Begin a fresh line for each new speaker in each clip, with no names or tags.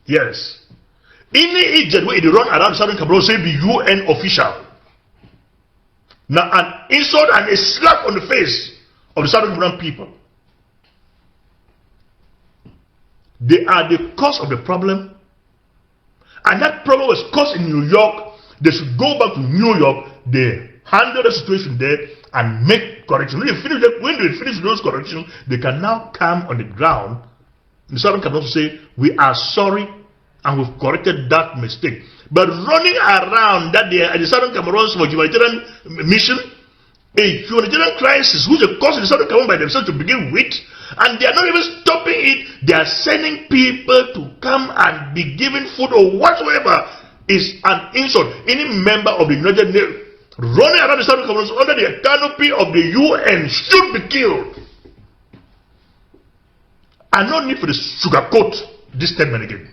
Yes. Any agent where they run around Southern Cameroon say be UN official. Now an insult and a slap on the face of the Southern Cameroon people. They are the cause of the problem. And that problem was caused in New York. They should go back to New York. They handle the situation there and make corrections. When they finish those corrections, they can now come on the ground in the Southern Cameroon to say, we are sorry and we've corrected that mistake. But running around that they are the Southern Cameroons for humanitarian mission, a humanitarian crisis which is caused in the Southern Cameroon by themselves to begin with, and they are not even stopping it. They are sending people to come and be given food or whatsoever is an insult. Any member of the United Nations running around the Southern Cameroon under the canopy of the UN should be killed. I no need for the sugarcoat this statement again.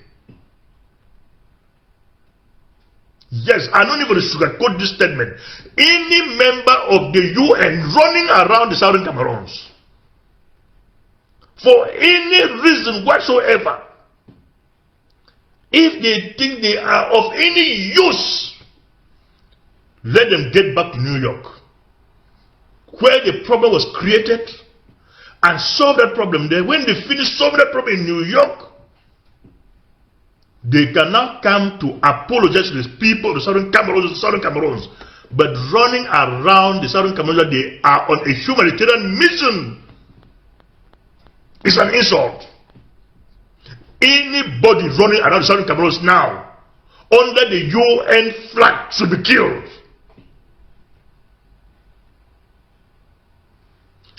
Yes, I don't need for the sugarcoat this statement. Any member of the UN running around the Southern Cameroons for any reason whatsoever, if they think they are of any use, let them get back to New York, where the problem was created, and solve that problem there. When they finish solving that problem in New York, they can now come to apologize to the people of the Southern Cameroons, but running around the Southern Cameroons, they are on a humanitarian mission. It's an insult. Anybody running around the Southern Cameroons now under the UN flag should be killed.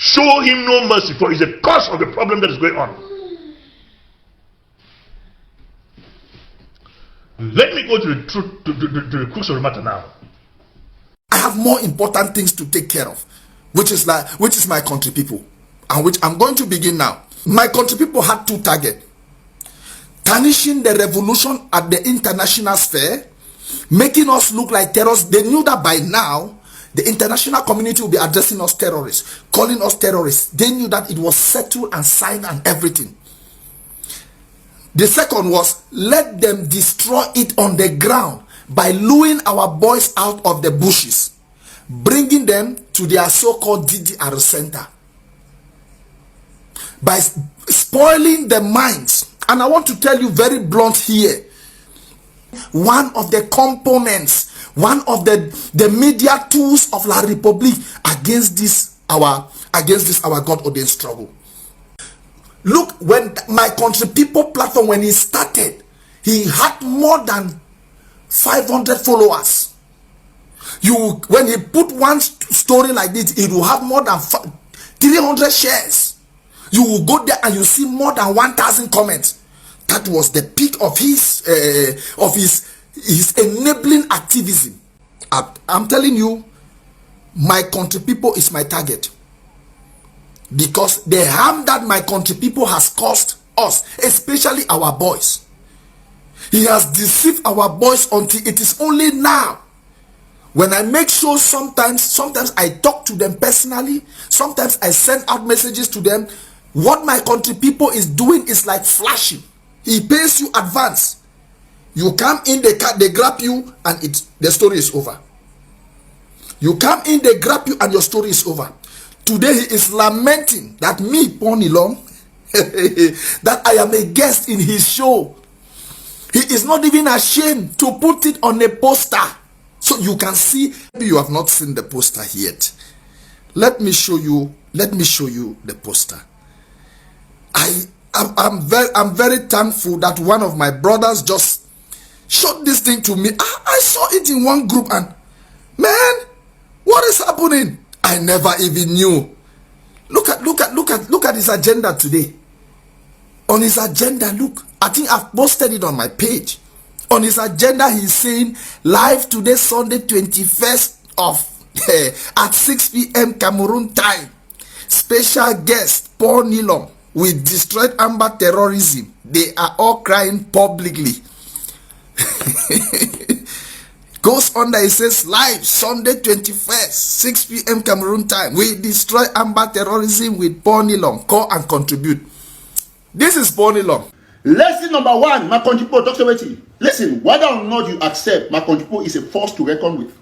Show him no mercy, for it's the cause of the problem that is going on. Let me go to the truth, to the crux of the matter now.
I have more important things to take care of, which is my country people, and which I'm going to begin now. My country people had two targets: tarnishing the revolution at the international sphere, making us look like terrorists. They knew that by now the international community will be addressing us terrorists, calling us terrorists. They knew that it was settled and signed and everything. The second was, let them destroy it on the ground by luring our boys out of the bushes, bringing them to their so-called DDR center, by spoiling the minds. And I want to tell you very blunt here, one of the components, one of the media tools of La Republique against this our God-ordained struggle. Look, when my country people platform, when he started, he had more than 500 followers. When he put one story like this, it will have more than 300 shares. You will go there and you see more than 1,000 comments. That was the peak of his enabling activism. I'm telling you, my country people is my target, because the harm that my country people has caused us, especially our boys. He has deceived our boys until it is only now, when I make sure sometimes I talk to them personally, sometimes I send out messages to them. What my country people is doing is like flashing. He pays you advance. You come in, they grab you, and the story is over. You come in, they grab you, and your story is over. Today he is lamenting that me, Nilong, that I am a guest in his show. He is not even ashamed to put it on a poster, so you can see. Maybe you have not seen the poster yet. Let me show you the poster. I'm very thankful that one of my brothers just showed this thing to me. I saw it in one group, and man, what is happening? I never even knew. Look at his agenda today. On his agenda, look, I think I've posted it on my page. On his agenda, he's saying, live today, Sunday 21st of at 6 p.m. Cameroon time. Special guest Paul Nilong. We destroyed Amber terrorism. They are all crying publicly. goes under, it says live Sunday 21st, 6 p.m. Cameroon time. We destroy Amber terrorism with Paul Nilong. Call and contribute. This is Paul Nilong.
Lesson number one, my country people, Dr. Weti. Listen, whether or not you accept my country people is a force to reckon with.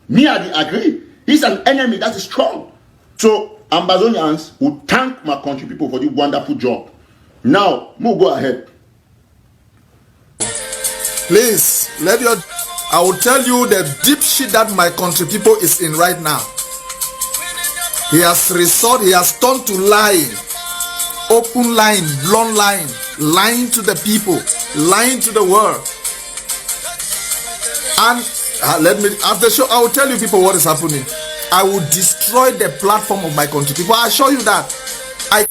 Me, I agree. He's an enemy that is strong. So, Ambazonians will thank my country people for the wonderful job. Now, we'll go ahead.
Please, I will tell you the deep shit that my country people is in right now. He has turned to lying. Open lying, blunt lying, lying to the people, lying to the world. And after show, I will tell you people what is happening. I will destroy the platform of my country people. I assure you that I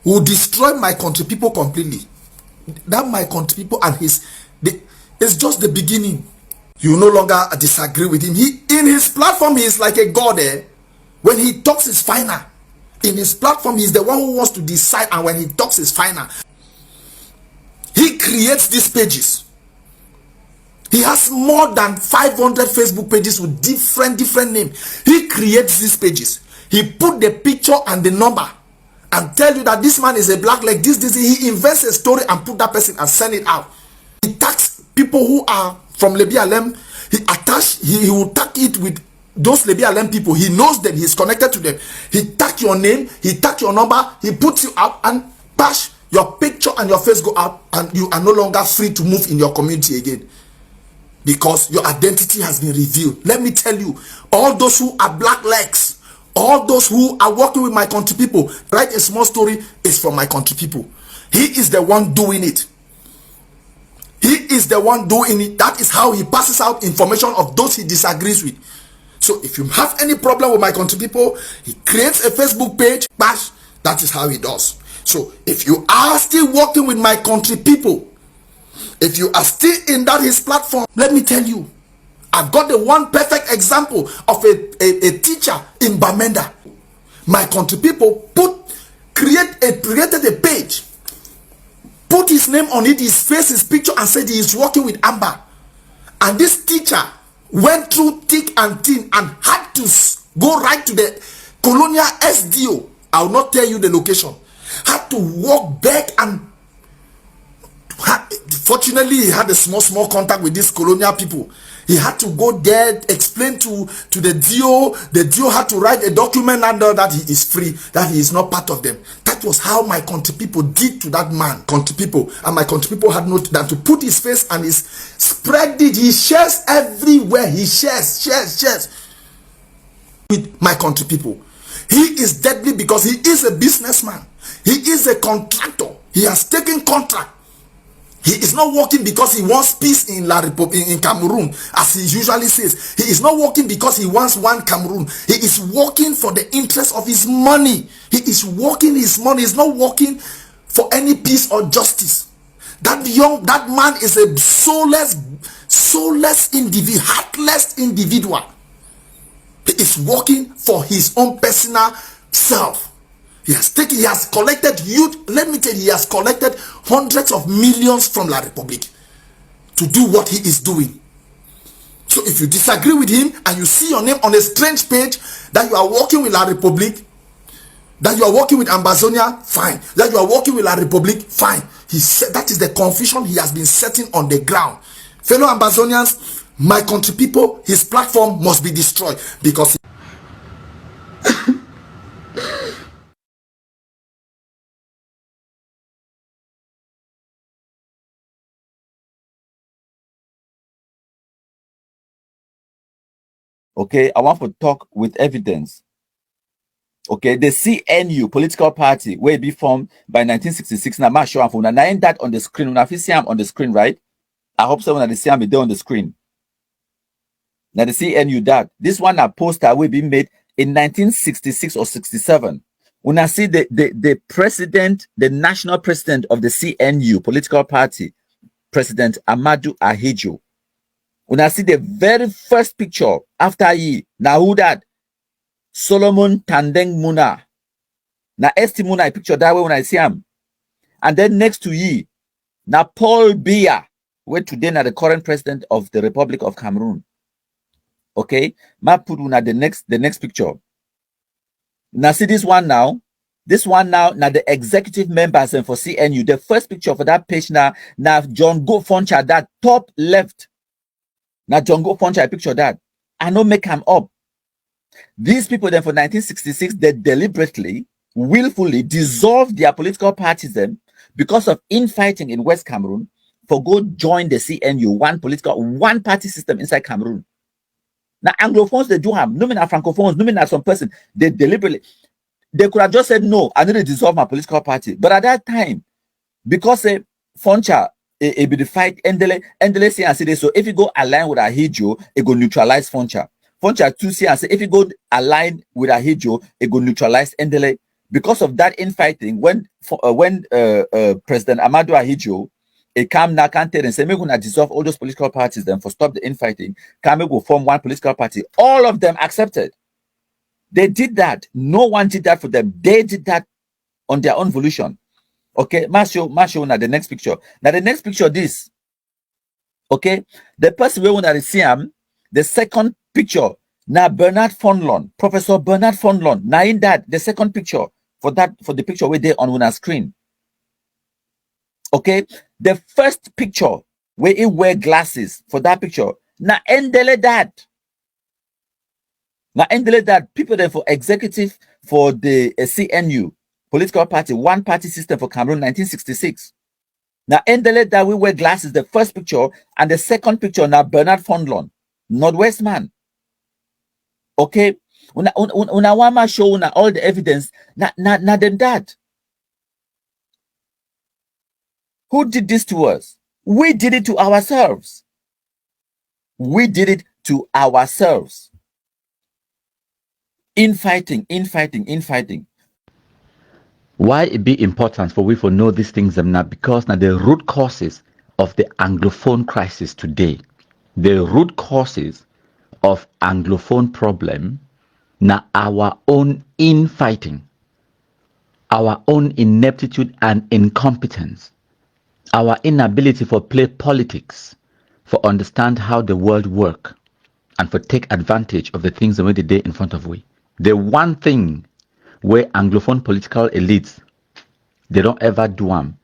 will destroy my country people completely. That my country people and it's just the beginning. You no longer disagree with him. In his platform, he is like a god. When he talks, it's final. In his platform, he's the one who wants to decide, and when he talks, it's final. He creates these pages. He has more than 500 Facebook pages with different names. He creates these pages. He put the picture and the number and tell you that this man is a black leg. This. He invents a story and put that person and send it out. He tags people who are from Lebi Alem. He will tag it with those Lebi Alem people. He knows them. He's connected to them. He tag your name. He tag your number. He puts you out and bash your picture and your face go out, and you are no longer free to move in your community again. Because your identity has been revealed. Let me tell you, all those who are black legs, all those who are working with my country people, write a small story is from my country people. He is the one doing it. He is the one doing it. That is how he passes out information of those he disagrees with. So if you have any problem with my country people, he creates a Facebook page, bash. That is how he does. So if you are still working with my country people, if you are still in that his platform, let me tell you, I've got the one perfect example of a teacher in Bamenda. My country people created a page, put his name on it, his face, his picture, and said he is working with Amber. And this teacher went through thick and thin and had to go right to the colonial SDO. I will not tell you the location. Had to walk back, and fortunately he had a small contact with these colonial people. He had to go there, explain to the DO. The DO had to write a document under that he is free, that he is not part of them. That was how my country people did to that man, country people. And my country people had not than to put his face and his spread it. He shares everywhere. He shares with my country people. He is deadly because he is a businessman. He is a contractor. He has taken contract. He is not working because he wants peace in Cameroon, as he usually says. He is not working because he wants one Cameroon. He is working for the interest of his money. He is working his money. He is not working for any peace or justice. That man is a soulless individual, heartless individual. He is working for his own personal self. He has collected youth. Let me tell you, he has collected hundreds of millions from La Republic to do what he is doing. So if you disagree with him and you see your name on a strange page that you are working with La Republic, that you are working with Ambazonia, fine. That you are working with La Republic, fine. He said that is the confusion he has been setting on the ground. Fellow Ambazonians, my country people, his platform must be destroyed because
okay, I want to talk with evidence. Okay, the CNU political party will be formed by 1966. Now, I'm sure I'm now that on the screen. When I see him on the screen, right? I hope someone that see him be there on the screen. Now the CNU that this one a poster will be made in 1966 or 67. When I see the president, the national president of the CNU political party, President Amadou Ahidjo. When I see the very first picture after ye, now who that? Solomon Tandeng Muna. Now Esti Muna picture that way when I see him. And then next to ye, now Paul Biya, where today now the current president of the Republic of Cameroon. Okay, ma put una the next picture. Now see this one now. This one now the executive members and for CNU. The first picture for that page now John Go Foncha, that top left. Now John Go Foncha, I picture that. I no make him up. These people then for 1966, they deliberately, willfully dissolved their political parties then because of infighting in West Cameroon for go join the CNU, one party system inside Cameroon. Now Anglophones, they do have, no mean Francophones, no mean some person, they deliberately, they could have just said, no, I need to dissolve my political party. But at that time, because Foncha, it be the fight, Endele say and say, so if you go align with Ahidjo, it go neutralize Foncha. Foncha too say and say, if you go align with Ahidjo, it go neutralize Endele. Because of that infighting, when President Amadou Ahidjo, it came now can't tell and say, we're going to dissolve all those political parties then for stop the infighting, can go form one political party. All of them accepted. They did that. No one did that for them. They did that on their own volition. Okay, Marshall now the next picture. Now the next picture, this. Okay, the person we want to see him, the second picture. Now Bernard Fonlon, Professor Bernard Fonlon. Now in that, the second picture for the picture where they on our screen. Okay, the first picture where he wear glasses for that picture. Now endele that. Now endele that people then for executive for the CNU political party, one party system for Cameroon 1966. Now endele that we wear glasses, the first picture, and the second picture now Bernard Fonlon, Northwest man. Okay, una wama show una all the evidence. Not than that. Who did this to us? We did it to ourselves. We did it to ourselves. Infighting. Why it be important for we to know these things now? Because now the root causes of the Anglophone crisis today, the root causes of Anglophone problem, now our own infighting, our own ineptitude and incompetence, our inability for play politics, for understand how the world work, and for take advantage of the things that we did in front of we. The one thing where Anglophone political elites, they don't ever do them,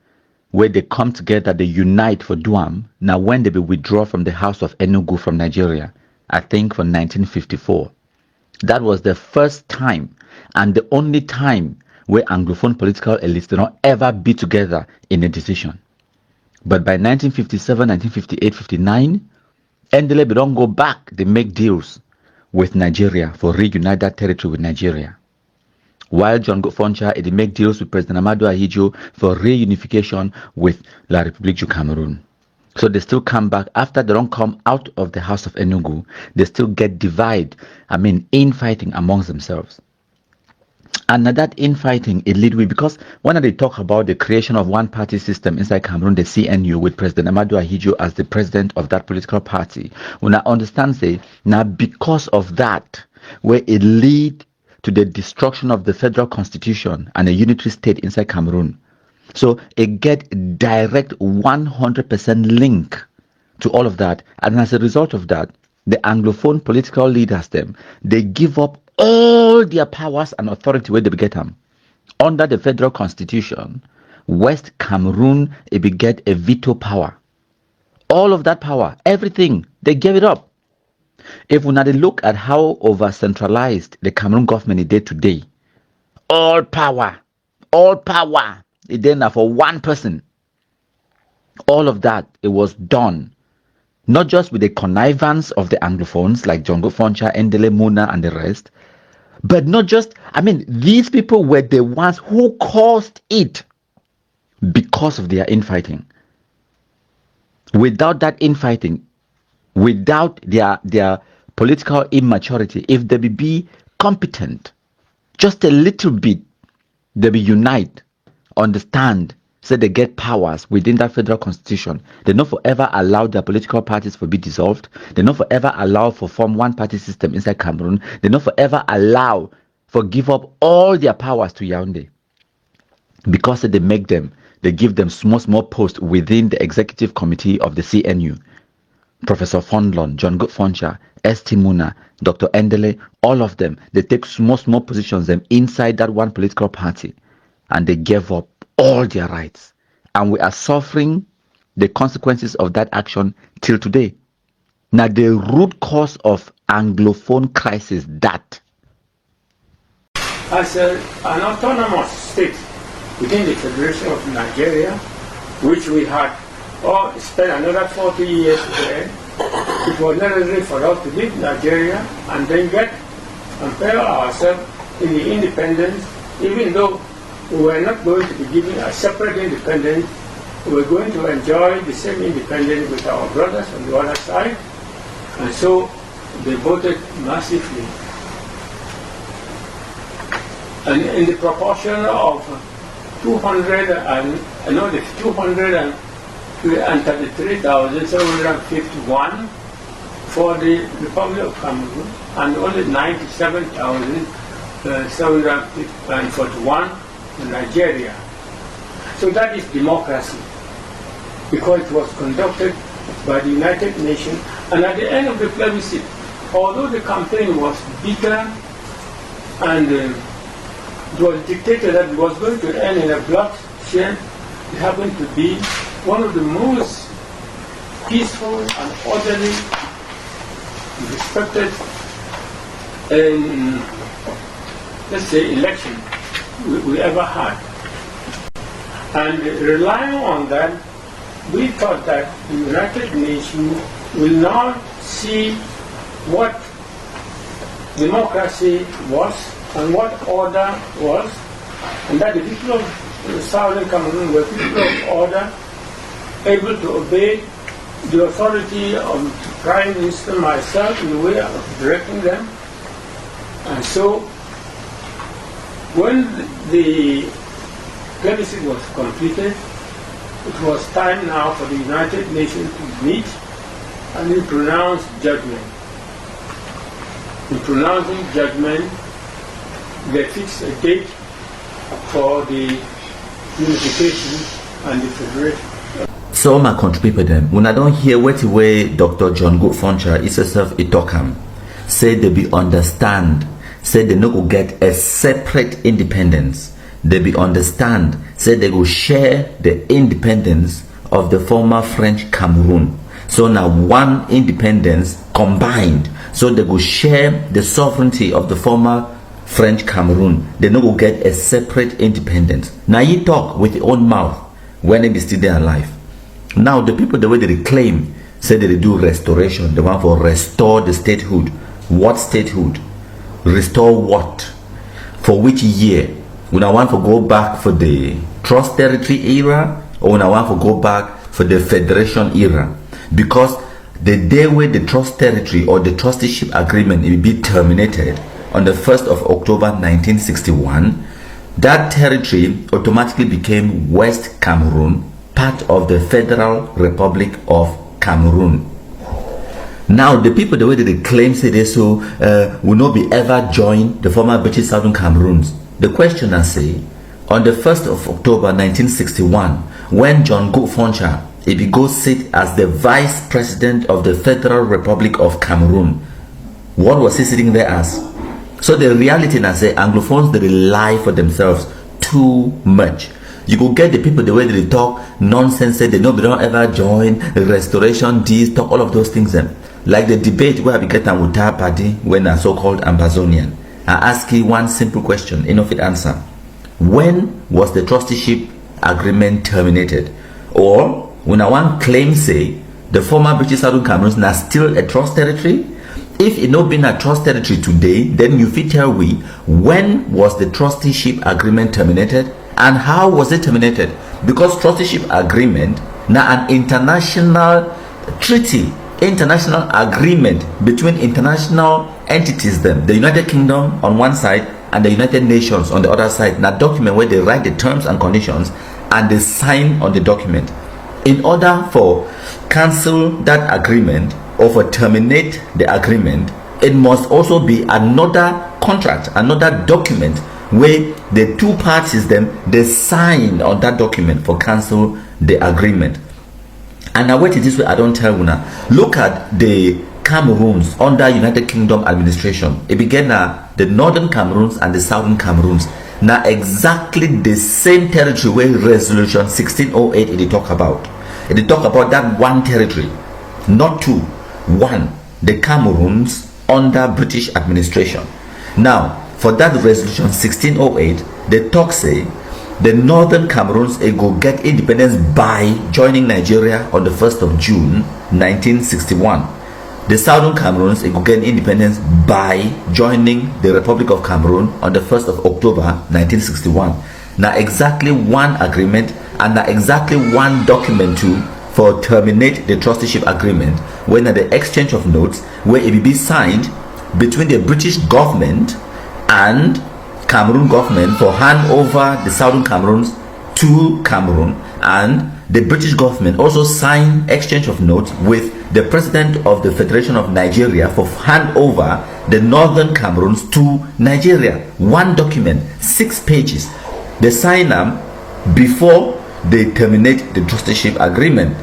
where they come together, they unite for do them. Now when they be withdraw from the house of Enugu from Nigeria, I think for 1954. That was the first time and the only time where Anglophone political elites did not ever be together in a decision. But by 1957, 1958, 59, Endele don't go back. They make deals with Nigeria for reunite that territory with Nigeria. While John Foncha, they make deals with President Amadou Ahidjo for reunification with La République du Cameroun. So they still come back after they don't come out of the house of Enugu. They still get infighting amongst themselves. And that infighting, it lead with, because when they talk about the creation of one party system inside Cameroon, the CNU, with President Amadou Ahidjo as the president of that political party, when I understand say, now because of that, where it lead to the destruction of the federal constitution and a unitary state inside Cameroon. So it get direct 100% link to all of that. And as a result of that, the Anglophone political leaders, they give up all their powers and authority where they get them. Under the federal constitution, West Cameroon, it be get a veto power. All of that power, everything, they gave it up. If we now look at how over-centralized the Cameroon government is today, all power, it then for one person. All of that, it was done not just with the connivance of the Anglophones like John Foncha, Endele Muna, and the rest, but not just, these people were the ones who caused it because of their infighting. Without that infighting, without their political immaturity, if they be competent, just a little bit, they be unite, understand, so they get powers within that federal constitution. They not forever allow their political parties to be dissolved. They not forever allow for form one party system inside Cameroon. They not forever allow for give up all their powers to Yaoundé. Because they give them small posts within the executive committee of the CNU. Professor Fondlon, John Gutfoncha, S.T. Muna, Dr. Endele, all of them, they take small positions them inside that one political party, and they gave up all their rights. And we are suffering the consequences of that action till today. Now, the root cause of anglophone crisis, that
as an autonomous state within the Federation of Nigeria, which we had spent another 40 years there, it was necessary for us to leave Nigeria and then compare ourselves in the independence, even though we were not going to be given a separate independence. We were going to enjoy the same independence with our brothers on the other side, and so they voted massively. And in the proportion of 233,751 for the Republic of Cameroon and only 97,741 in Nigeria. So that is democracy, because it was conducted by the United Nations. And at the end of the plebiscite, although the campaign was bitter and it was dictated that it was going to end in a bloodshed, it happened to be one of the most peaceful and orderly, respected, let's say, election we ever had. And relying on that, we thought that the United Nations will now see what democracy was and what order was, and that the people of Southern Cameroon were people of order, able to obey the authority of the Prime Minister, myself, in the way of directing them. And so, when the plebiscite was completed, it was time now for the United Nations to meet and to pronounce judgment. In pronouncing judgment, they fixed a date for the unification and the federation.
so my country people them, when I don't hear what way Dr. John Gutfoncha is yourself Itokam say they be understand, say they no go get a separate independence. They be understand, say they go share the independence of the former French Cameroon. So now one independence combined, so they go share the sovereignty of the former French Cameroon. They no go get a separate independence. Now you talk with your own mouth when they be still there alive. Now the people, the way they claim, say that they do restoration, they want to restore the statehood. What statehood? Restore what? For which year? When I want to go back for the trust territory era, or when I want to go back for the federation era? Because the day where the trust territory or the trusteeship agreement will be terminated on the 1st of October 1961, that territory automatically became West Cameroon, part of the Federal Republic of Cameroon. Now the people, the way that they claim say they so will not be ever join the former British Southern Cameroons. The questioner say, on the 1st of October 1961, when John Gutfoncha he go sit as the Vice President of the Federal Republic of Cameroon, what was he sitting there as? So the reality now say Anglophones they lie for themselves too much. You go get the people the way they talk nonsense, say they know they don't ever join restoration, this, talk all of those things them. Like the debate where we get on with our party when a so-called Ambazonian. I ask you one simple question, enough it answer. When was the trusteeship agreement terminated? Or when I want claim say the former British Southern Cameroon is now still a trust territory? If it not been a trust territory today, then you fit tell we when was the trusteeship agreement terminated and how was it terminated? Because trusteeship agreement now an international treaty, international agreement between international entities them, the United Kingdom on one side and the United Nations on the other side. Now document where they write the terms and conditions and they sign on the document. In order for cancel that agreement or for terminate the agreement, it must also be another contract, another document where the two parties them they sign on that document for cancel the agreement. And now wait, this way I don't tell you now. Look at the Cameroons under United Kingdom administration. It began the northern Cameroons and the southern Cameroons. Now exactly the same territory where resolution 1608 it talk about. It talk about that one territory, not two, one. The Cameroons under British administration. Now for that resolution 1608, the talk say the northern Cameroons go get independence by joining Nigeria on the 1st of June 1961. The southern Cameroons go get independence by joining the Republic of Cameroon on the 1st of October 1961. Now exactly one agreement and now exactly one document too for terminate the trusteeship agreement when the exchange of notes where it will be signed between the British government and Cameroon government for hand over the southern Cameroons to Cameroon, and the British government also signed exchange of notes with the president of the Federation of Nigeria for hand over the northern Cameroons to Nigeria. One document, 6 pages. They sign them before they terminate the trusteeship agreement.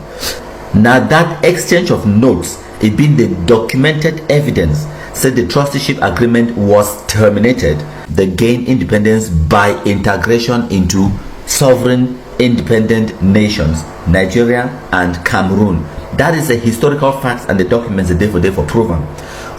Now that exchange of notes, it being the documented evidence, said the trusteeship agreement was terminated. They gained independence by integration into sovereign independent nations, Nigeria and Cameroon. That is a historical fact, and the documents are day for proven.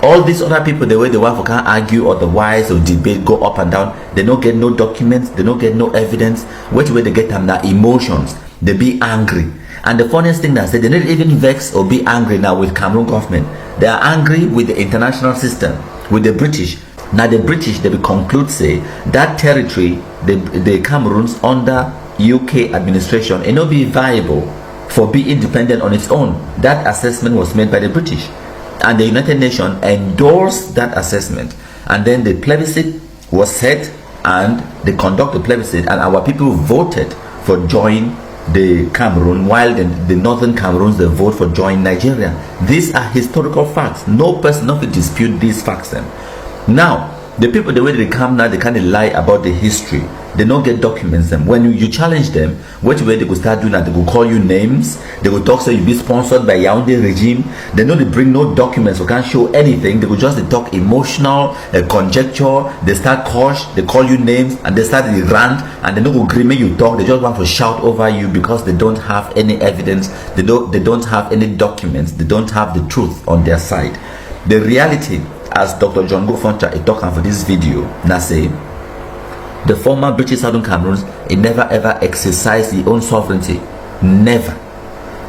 All these other people, the way they want to can't argue otherwise or debate, go up and down, they don't get no documents, they don't get no evidence. Which way they get them now? Emotions. They be angry. And the funniest thing that said, they don't even vex or be angry now with Cameroon government. They are angry with the international system, with the British. Now the British, they will conclude say that territory, the Cameroons under UK administration, it not be viable for be independent on its own. That assessment was made by the British, and the United Nations endorsed that assessment. And then the plebiscite was set, and they conducted the plebiscite, and our people voted for joining the Cameroon, while the northern Cameroons, they vote for joining Nigeria. These are historical facts. No person can dispute these facts then. Now the people, the way they come now, they kind of lie about the history. They don't get documents them. When you challenge them, which way they go start doing that? They go call you names. They go talk, say you be sponsored by Yaoundé regime. They know they bring no documents, or can't show anything. They go just they talk emotional conjecture. They start curse, they call you names, and they start the rant, and they don't go agree when you talk. They just want to shout over you because they don't have any evidence. They don't have any documents. They don't have the truth on their side. The reality, as Dr. John Gofoncha is talking for this video, now say the former British Southern Cameroons, it never ever exercised their own sovereignty. Never.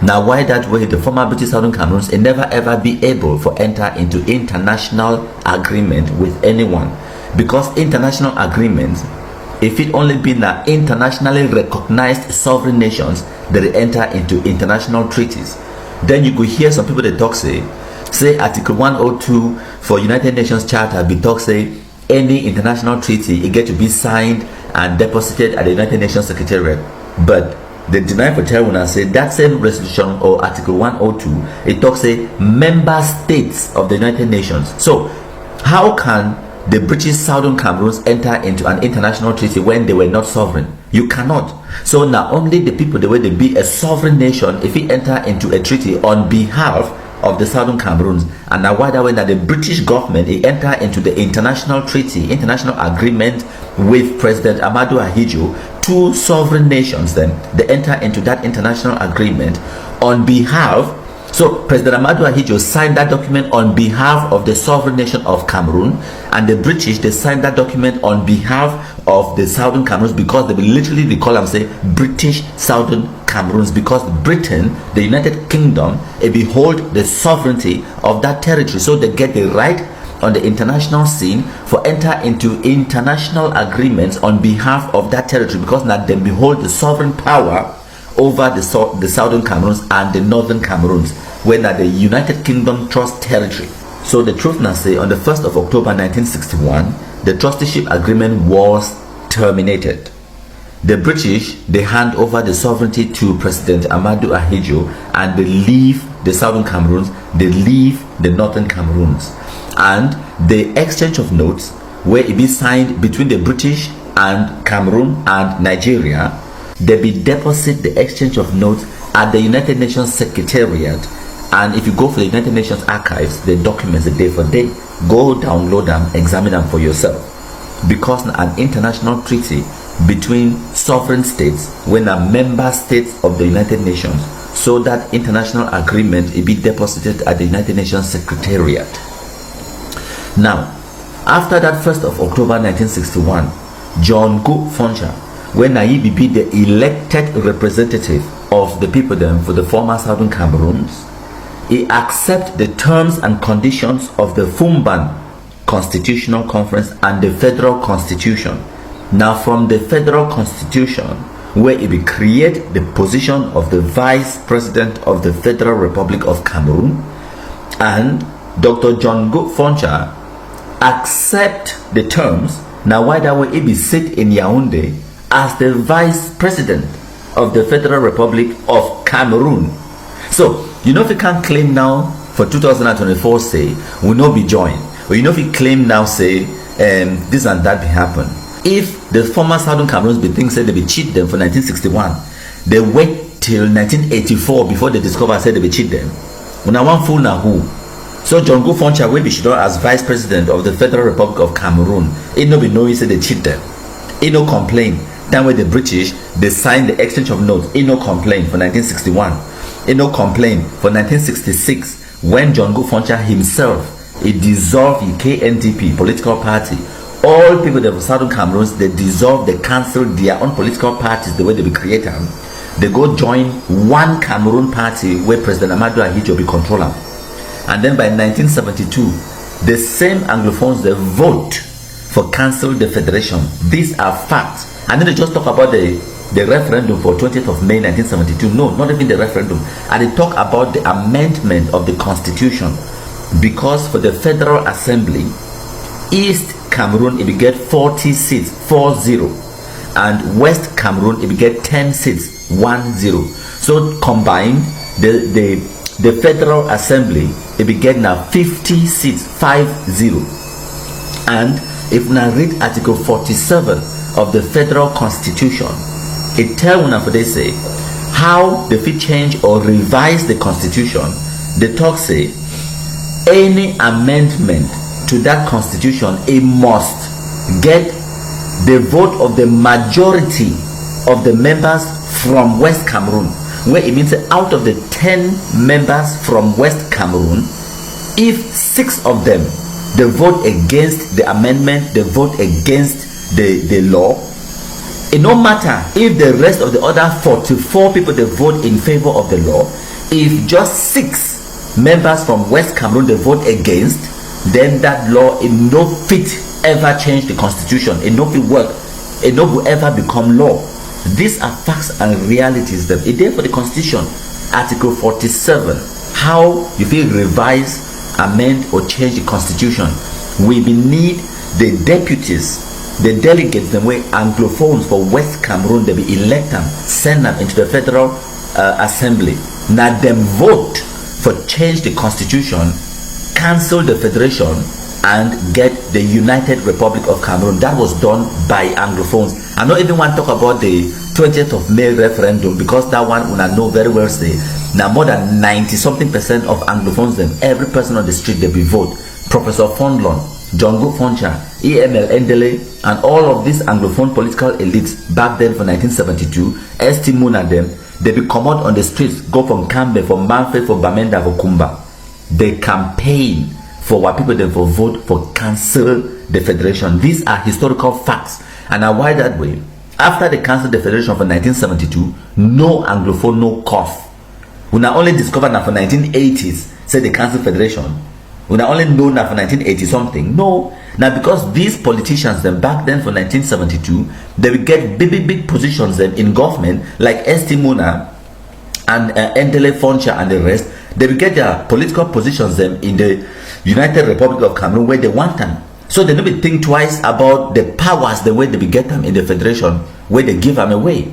Now why that way? The former British Southern Cameroons, it never ever be able to enter into international agreement with anyone, because international agreements, if it only been that internationally recognized sovereign nations that they enter into international treaties. Then you could hear some people that talk say Article 102 for United Nations Charter be talk say any international treaty it get to be signed and deposited at the United Nations Secretariat. But the deny for Terwuna say that same resolution or Article 102 it talks say member states of the United Nations. So how can the British Southern Cameroons enter into an international treaty when they were not sovereign? You cannot. So now only the people, the way they be a sovereign nation, if we enter into a treaty on behalf of the Southern Cameroons, and now why that way that the British government it enter into the international treaty, international agreement with President Amadou Ahidjo, two sovereign nations, then they enter into that international agreement on behalf. So President Amadou Ahidjo signed that document on behalf of the sovereign nation of Cameroon, and the British they signed that document on behalf of the Southern Cameroons, because they will literally call them say British Southern Cameroons, because Britain, the United Kingdom, it behold the sovereignty of that territory, so they get the right on the international scene for enter into international agreements on behalf of that territory, because now they behold the sovereign power over the Southern Cameroons and the Northern Cameroons, when the United Kingdom trust territory. So the truth now say on the 1st of October 1961, the trusteeship agreement was terminated. The British, they hand over the sovereignty to President Amadou Ahidjo, and they leave the Southern Cameroons, they leave the Northern Cameroons. And the exchange of notes, where it be signed between the British and Cameroon and Nigeria, they be deposit the exchange of notes at the United Nations Secretariat. And if you go for the United Nations archives, the documents are day for day. Go download them, examine them for yourself. Because an international treaty between sovereign states, when a member states of the United Nations, so that international agreement will be deposited at the United Nations Secretariat. Now, after that 1st of October 1961, John Go Foncha, when he be the elected representative of the people then for the former Southern Cameroons, he accepts the terms and conditions of the Fumban Constitutional Conference and the Federal Constitution. Now, from the Federal Constitution, where he will create the position of the Vice President of the Federal Republic of Cameroon, and Dr. John Go Foncha accept the terms. Now, why that way he be sit in Yaoundé as the Vice President of the Federal Republic of Cameroon. So, you know, if you can't claim now for 2024, say, will not be joined. Or you know, if you claim now, say, this and that will happen. If the former Southern Cameroons be think said they be cheat them for 1961, they wait till 1984 before they discover said they be cheat them. When I want fool now who? So John Go Foncha will be as Vice President of the Federal Republic of Cameroon. It no be knowing say they cheat them. It no complain. Then when the British they signed the exchange of notes, it no complain for 1961. It no complain for 1966 when John Go Foncha himself he dissolved the KNDP political party. All people that were Southern Cameroons, they dissolved, they cancelled their own political parties the way they be created. They go join one Cameroon party where President Amadou Ahidjo be controller. And then by 1972, the same Anglophones they vote for cancel the federation. These are facts. And then they just talk about the referendum for 20th of May 1972. No, not even the referendum. And they talk about the amendment of the constitution. Because for the Federal Assembly, East Cameroon it will get 40 seats, 40, and West Cameroon it will get 10 seats, 10. So combined, the Federal Assembly it will get now 50 seats, 50. And if we read Article 47 of the Federal Constitution, it tells una for they say how they fit change or revise the Constitution. The talk say any amendment to that constitution, it must get the vote of the majority of the members from West Cameroon, where it means out of the 10 members from West Cameroon, if 6 of them they vote against the amendment, they vote against the law, it no matter if the rest of the other 44 people they vote in favor of the law, if just 6 members from West Cameroon they vote against, then that law it no fit ever change the constitution, it no fit work, it no will ever become law. These are facts and realities that it there for the constitution. Article 47, how you feel revise, amend or change the constitution. We need the deputies, the delegates, the way Anglophones for West Cameroon they be elect them, send them into the Federal Assembly. Now them vote for change the constitution, cancel the federation, and get the United Republic of Cameroon. That was done by Anglophones. I don't even want to talk about the 20th of May referendum, because that one I know very well say now more than 90-something% of Anglophones them, every person on the street they be vote. Professor Fondlon, John Go Foncha, EML Endele, and all of these Anglophone political elites back then for 1972, ST Muna them, they be come out on the streets, go from Cambe, from Manfred, for Bamenda, for Kumba. They campaign for what people they for vote for cancel the federation. These are historical facts. And now why that way? After they canceled the federation for 1972, no Anglophone, no cough. We not only discovered that for 1980s, say they canceled federation. We not only know that for 1980 something. No. Now because these politicians then back then for 1972, they will get big positions then in government like ST Muna and Endele Foncha and the rest. They will get their political positions then in the United Republic of Cameroon where they want them. So they don't be think twice about the powers the way they will get them in the federation where they give them away.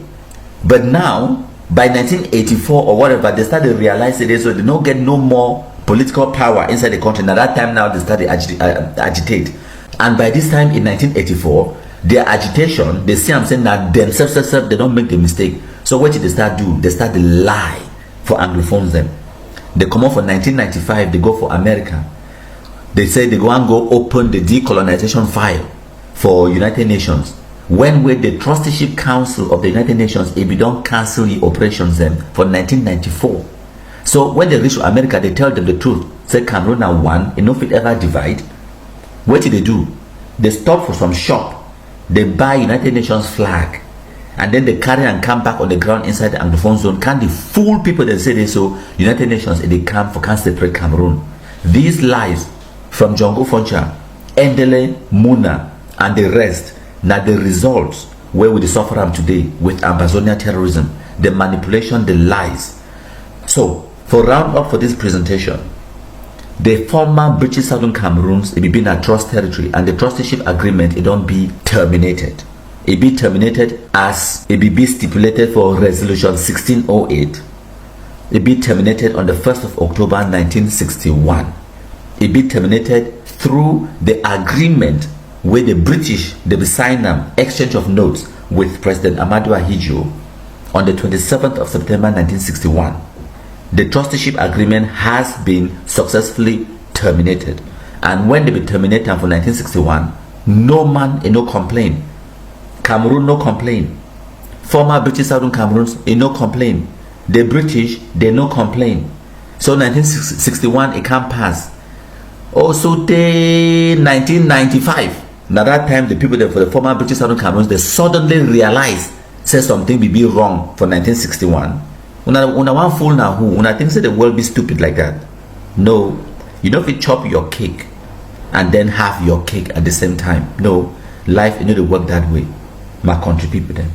But now by 1984 or whatever, they started realizing it, so they don't get no more political power inside the country. Now that time now they started agitate. And by this time in 1984, their agitation, they see I'm saying that themselves they don't make the mistake. So what did they start doing? They start to lie. for Anglophones them. They come out for 1995, they go for America. They say they go and go open the decolonization file for United Nations. When with the Trusteeship Council of the United Nations, if we don't cancel the operations them for 1994. So when they reach America, they tell them the truth. Say Cameroon are one, enough it ever divide. What did they do? They stop for some shop. They buy United Nations flag. And then they carry and come back on the ground inside the Anglophone zone. Can they fool people that say they so United Nations they come for can separate Cameroon? These lies from Jongo Foncha, Endele, Muna, and the rest, now the results where we suffer them today with Ambazonia terrorism, the manipulation, the lies. So, for round up for this presentation, the former British Southern Cameroons, it be been a trust territory, and the trusteeship agreement, it don't be terminated. It be terminated as it be stipulated for Resolution 1608. It be terminated on the 1st of October 1961. It be terminated through the agreement where the British they be signed an exchange of notes with President Amadou Ahidjo on the 27th of September 1961. The trusteeship agreement has been successfully terminated, and when they be terminated for 1961, no man no complain. Cameroon no complain. Former British Southern Cameroons no complain. The British they no complain. So 1961 it can't pass. Also the 1995. Now that time the people that for the former British Southern Cameroons they suddenly realized say something be wrong for 1961. Una one fool now who una think say the world be stupid like that. No, you don't fit chop your cake and then have your cake at the same time. No, life you know to work that way. My country people then.